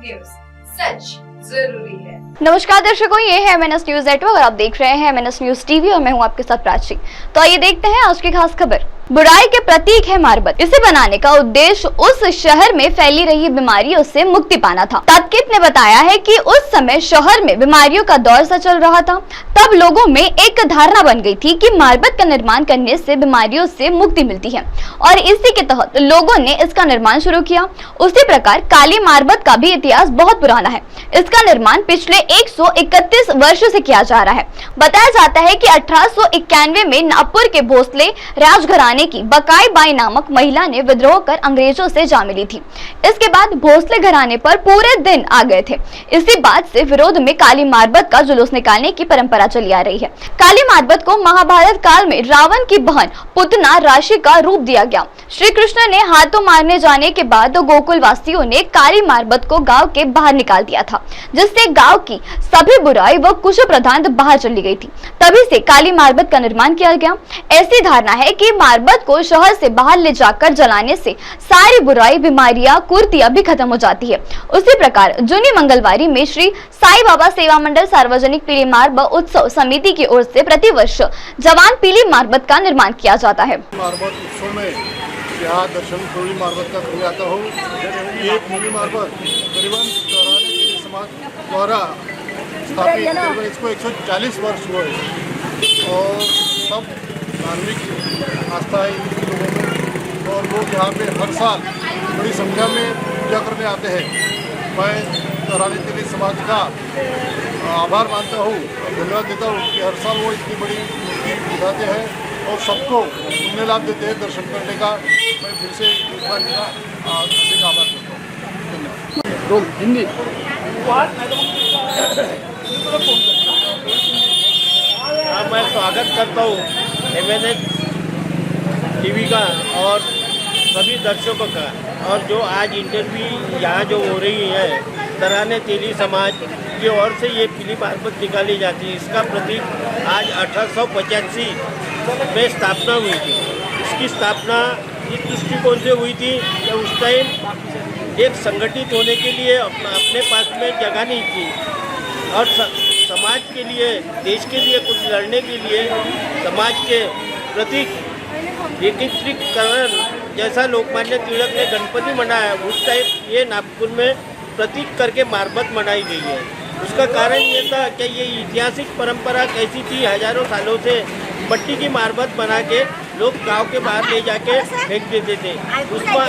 News, सच जरूरी है। नमस्कार दर्शकों, ये है MNS न्यूज नेटवर्क और आप देख रहे हैं MNS न्यूज टीवी और मैं हूं आपके साथ प्राची। तो आइए देखते हैं आज की खास खबर। बुराई के प्रतीक है मार्बल। इसे बनाने का उद्देश्य उस शहर में फैली रही बीमारियों से मुक्ति पाना था। तथ्यित ने बताया है कि उस समय शहर में बीमारियों का दौर सा चल रहा था। तब लोगों में एक धारणा बन गई थी कि मार्बल का निर्माण करने से बीमारियों से मुक्ति मिलती है और इसी के तहत लोगों ने इसका निर्माण शुरू किया। उसी प्रकार काली मार्बल का भी इतिहास बहुत पुराना है। इसका निर्माण पिछले 131 वर्षों से किया जा रहा है। बताया जाता है कि 1891 में नागपुर के भोसले राजघराने की बकाई बाई नामक महिला ने विद्रोह कर अंग्रेजों से जा मिली थी। इसके बाद भोसले घराने पर पूरे दिन आ गए थे। इसी बात से विरोध में काली मार्बल का जुलूस निकालने की परंपरा चली आ रही है। काली मार्बल को महाभारत काल में रावण की बहन पुतना राशि का रूप दिया गया। श्री कृष्ण ने हाथों मारने जाने के बाद गोकुल वासियों ने काली मार्बल को गांव के बाहर निकाल दिया था, जिससे गांव की सभी बुराई व कुछ प्रधान बाहर चली गई थी। तभी से काली मार्बल का निर्माण किया गया। ऐसी धारणा है कि मार्बल को शहर से बाहर ले जाकर जलाने से सारी बुराई, बीमारियां, कुर्तियां भी खत्म हो जाती है। उसी प्रकार जूनी मंगलवारी में श्री साई बाबा सेवा मंडल सार्वजनिक पीली मार्बल उत्सव समिति की ओर से प्रतिवर्ष जवान पीली मार्बल का निर्माण किया जाता है। मार्बल उत्सव में यहाँ दर्शन पीली मार्बल का करने आता हूँ। ये पीली मार्बल करीबन समाज द्वारा स्थापित करीबन इसको 140 वर्ष हुए और सब धार्मिक आस्था है इन लोगों में और लोग यहाँ पे हर साल बड़ी संख्या में पूजा करने आते हैं। मैं तरानी तेली समाज का आभार मानता हूँ और धन्यवाद देता हूँ कि हर साल वो इतनी बड़ी मूर्ति दिखाते हैं और सबको पुण्य लाभ देते हैं दर्शन करने का। मैं फिर से एक बार आभार करता हूँ। धन्यवाद। हिंदी मैं स्वागत करता हूँ MNS टीवी का और सभी दर्शकों का। और जो आज इंटरव्यू यहाँ जो हो रही है तराने तेली समाज की ओर से ये पीली मार्बल निकाली जाती है। इसका प्रतीक आज 1885 में स्थापना हुई थी। इसकी स्थापना इस दृष्टिकोण से हुई थी कि उस टाइम एक संगठित होने के लिए अपने पास में जगह नहीं थी और समाज के लिए, देश के लिए कुछ लड़ने के लिए समाज के प्रतीक एकीकृतकरण जैसा लोकमान्य तिलक ने गणपति मनाया, उस टाइम ये नागपुर में प्रतीक करके मार्बल बनाई गई है। उसका कारण ये था कि ये ऐतिहासिक परंपरा कैसी थी, हजारों सालों से मट्टी की मार्बल बना के लोग गांव के बाहर ले जाके फेंक देते थे। उसका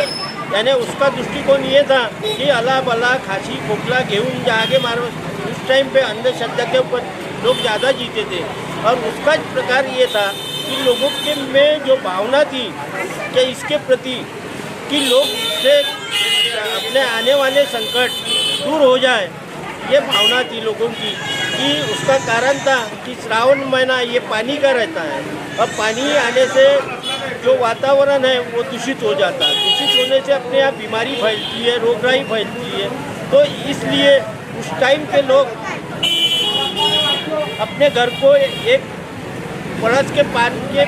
यानी उसका दृष्टिकोण ये था कि अला बला खांसी खोखला घेऊन जाके मार्बल, उस टाइम पे अंधश्रद्धा के ऊपर लोग ज़्यादा जीते थे और उसका प्रकार ये था कि लोगों के में जो भावना थी कि इसके प्रति कि लोग से अपने आने वाले संकट दूर हो जाए, ये भावना थी लोगों की। कि उसका कारण था कि श्रावण महीना ये पानी का रहता है और पानी आने से जो वातावरण है वो दूषित हो जाता है। दूषित होने से अपने यहाँ बीमारी फैलती है, रोगराई फैलती है। तो इसलिए उस टाइम पे लोग अपने घर को एक पड़स के पान के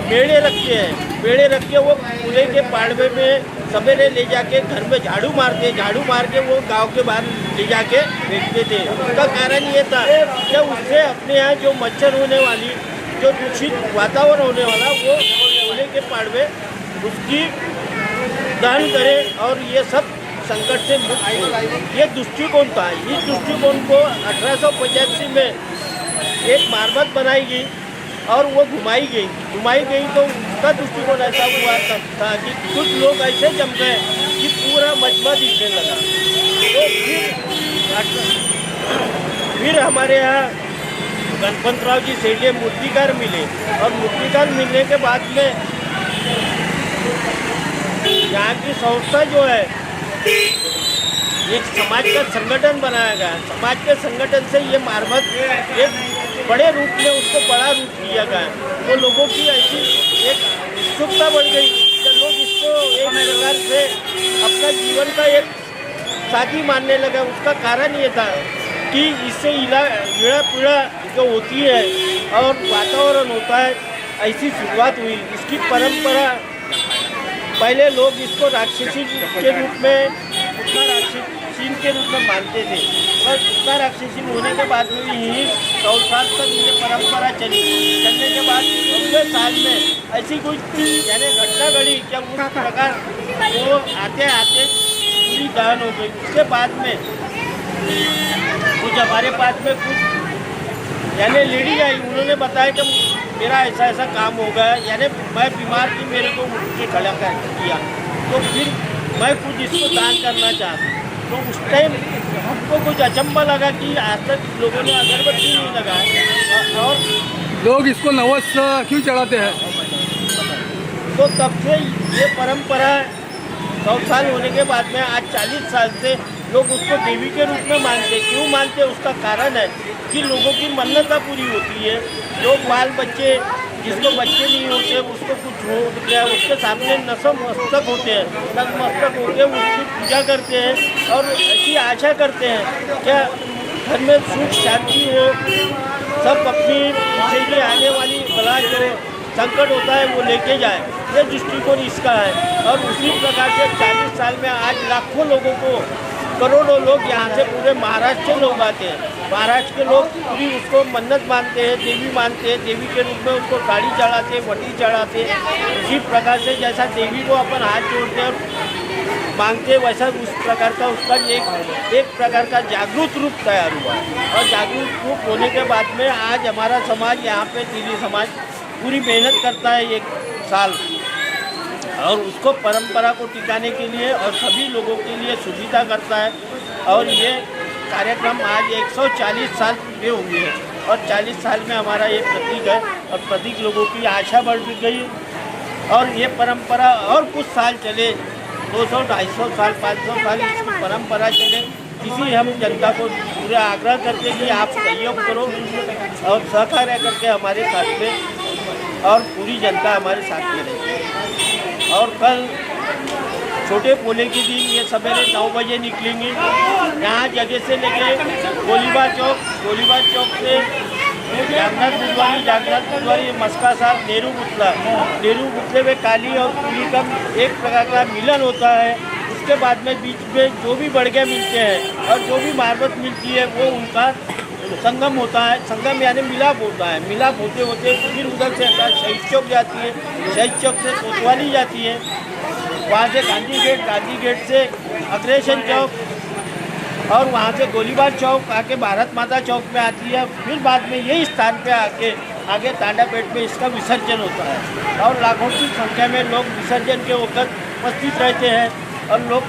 पेड़े रखते हैं, पेड़े रख के वो कूल्हे के पाड़वे में सवेरे ले जाके घर में झाड़ू मार के वो गांव के बाहर ले जाके फेंकते थे। उसका कारण ये था कि उससे अपने यहाँ जो मच्छर होने वाली, जो दूषित वातावरण होने वाला, वो कूल्हे के पाड़वे उसकी दहन करे और ये सब संकट से मुक्त हो। ये दृष्टिकोण था। इस दृष्टिकोण को 1885 में एक मार्बल बनाई गई और वो घुमाई गई तो उसका दृष्टिकोण ऐसा हुआ था कि कुछ लोग ऐसे जम गए कि पूरा मजमा दिखने लगा। तो फिर हमारे यहाँ गणपतराव जी सेठे मूर्तिकार मिले और मूर्तिकार मिलने के बाद में यहाँ की संस्था जो है एक समाज का संगठन बनाया गया। समाज के संगठन से ये मार्बल एक बड़े रूप में उसको बड़ा रूप दिया गया। तो लोगों की ऐसी एक उत्सुकता बढ़ गई कि लोग इसको एक प्रकार से अपना जीवन का एक साथी मानने लगा। उसका कारण ये था कि इससे इड़ा पीड़ा जो होती है और वातावरण होता है, ऐसी शुरुआत हुई। इसकी परंपरा पहले लोग इसको राक्षसी के रूप में, राक्षसी सीन के रूप में मानते थे। पर उतना राक्षसी होने के बाद में ही 100 साल तक ये परंपरा चलने के बाद 90 साल में ऐसी कोई यानी घटना घड़ी क्या उस प्रकार वो आते आते पूरी दहन हो गई। उसके बाद में कुछ हमारे पास में कुछ यानी लेडीज आई, उन्होंने बताया कि मेरा ऐसा ऐसा काम हो गया, यानी मैं बीमार थी, मेरे को उठ के खड़ा कर किया, तो फिर मैं कुछ इसको दान करना चाहता। तो उस टाइम हमको कुछ अचंभा लगा कि आज तक लोगों ने अगरबत्ती नहीं लगाया और लोग इसको नवस क्यों चढ़ाते हैं? तो तब से ये परंपरा 100 साल होने के बाद में आज 40 साल से लोग उसको देवी के रूप में मानते। क्यों मानते? उसका कारण है कि लोगों की मन्नता पूरी होती है। लोग बाल बच्चे जिसको बच्चे नहीं होते उसको कुछ हो गया, उसके सामने नतमस्तक होते हैं, नतमस्तक होकर उसकी पूजा करते हैं और ऐसी आशा करते हैं क्या घर में सुख शांति हो, सब अपनी पीछे की आने वाली बला जो संकट होता है वो लेके जाए। ये दृष्टिकोण इसका है। और उसी प्रकार से 40 साल में आज लाखों लोगों को, करोड़ों लोग यहाँ से पूरे महाराष्ट्र से लोग आते हैं। महाराष्ट्र के लोग पूरी उसको मन्नत मानते हैं, देवी मानते हैं, देवी के रूप में उसको साड़ी चढ़ाते, वटी चढ़ाते। उसी प्रकार से जैसा देवी को अपन हाथ जोड़ते हैं और मांगते, वैसा उस प्रकार का उसका एक प्रकार का जागरूक रूप तैयार हुआ। और जागरूक रूप होने के बाद में आज हमारा समाज यहाँ पे तीली समाज पूरी मेहनत करता है एक साल, और उसको परंपरा को टिकाने के लिए और सभी लोगों के लिए सुविधा करता है। और ये कार्यक्रम आज 140 साल पूरे हुए हैं और 40 साल में हमारा ये प्रतीक है और प्रतीक लोगों की आशा बढ़ गई। और ये परंपरा और कुछ साल चले, 200, 250 साल, 500 साल इसकी परंपरा चले। इसी हम जनता को पूरा आग्रह करते हैं कि आप सहयोग करो और सहकार्य करके हमारे साथ में, और पूरी जनता हमारे साथ में रहे। और कल छोटे पोले के दिन ये सवेरे 9 बजे निकलेंगे। यहाँ जगह से लेके गोलीबार चौक से जागनाथ बुधवारी मस्का साहब नेहरू पुतले में काली और पीली का एक प्रकार का मिलन होता है। उसके बाद में बीच में जो भी बड़गे मिलते हैं और जो भी मार्बत मिलती है वो उनका संगम होता है। संगम यानी मिलाप होता है। मिलाप होते होते फिर उधर से शहीद चौक जाती है, शहीद चौक से कोतवाली जाती है, वहाँ से गांधी गेट से अग्रेशन चौक और वहाँ से गोलीबार चौक आके भारत माता चौक में आती है। फिर बाद में यही स्थान पे आगे तांडापेट में इसका विसर्जन होता है और लाखों की संख्या में लोग विसर्जन के वक्त उपस्थित रहते हैं और लोग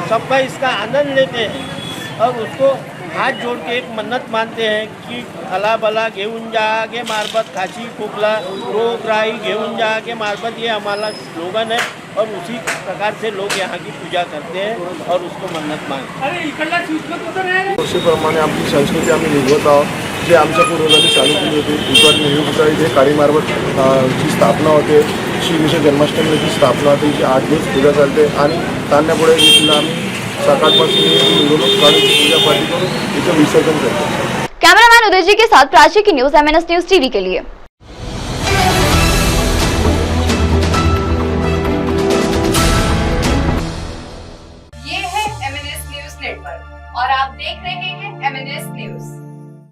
सबका इसका आनंद लेते हैं और उसको हाथ जोड़ के एक मन्नत मानते हैं कि अला बला घेऊन जा आगे मार्बत, खांसी खोखला रोग राई घेऊन जा आगे मार्बत, ये हमारा स्लोगन है। और उसी प्रकार से लोग यहाँ की पूजा करते हैं और उसको मन्नत मांगते हैं। वर्षीप्रमाणे आपली संस्कृती आम्ही निभवत आहोत। जे आमच्या पूर्वजांनी चालू केली होती, बुधवारी नेहरू पुतळा इथे काळी मार्बत ची स्थापना होते, श्रीकृष्ण जन्माष्टमीची स्थापना होते, जी 8 दिवस पूजा चालते आणि तांड्यापुढे इथला आम्ही सकाळपासून मिरवणूक काढून पूजा पाठी करून इथं विसर्जन करतो। कैमरामैन उदय जी के साथ प्राची की न्यूज MNS न्यूज टीवी के लिए। ये है MNS न्यूज नेटवर्क और आप देख रहे हैं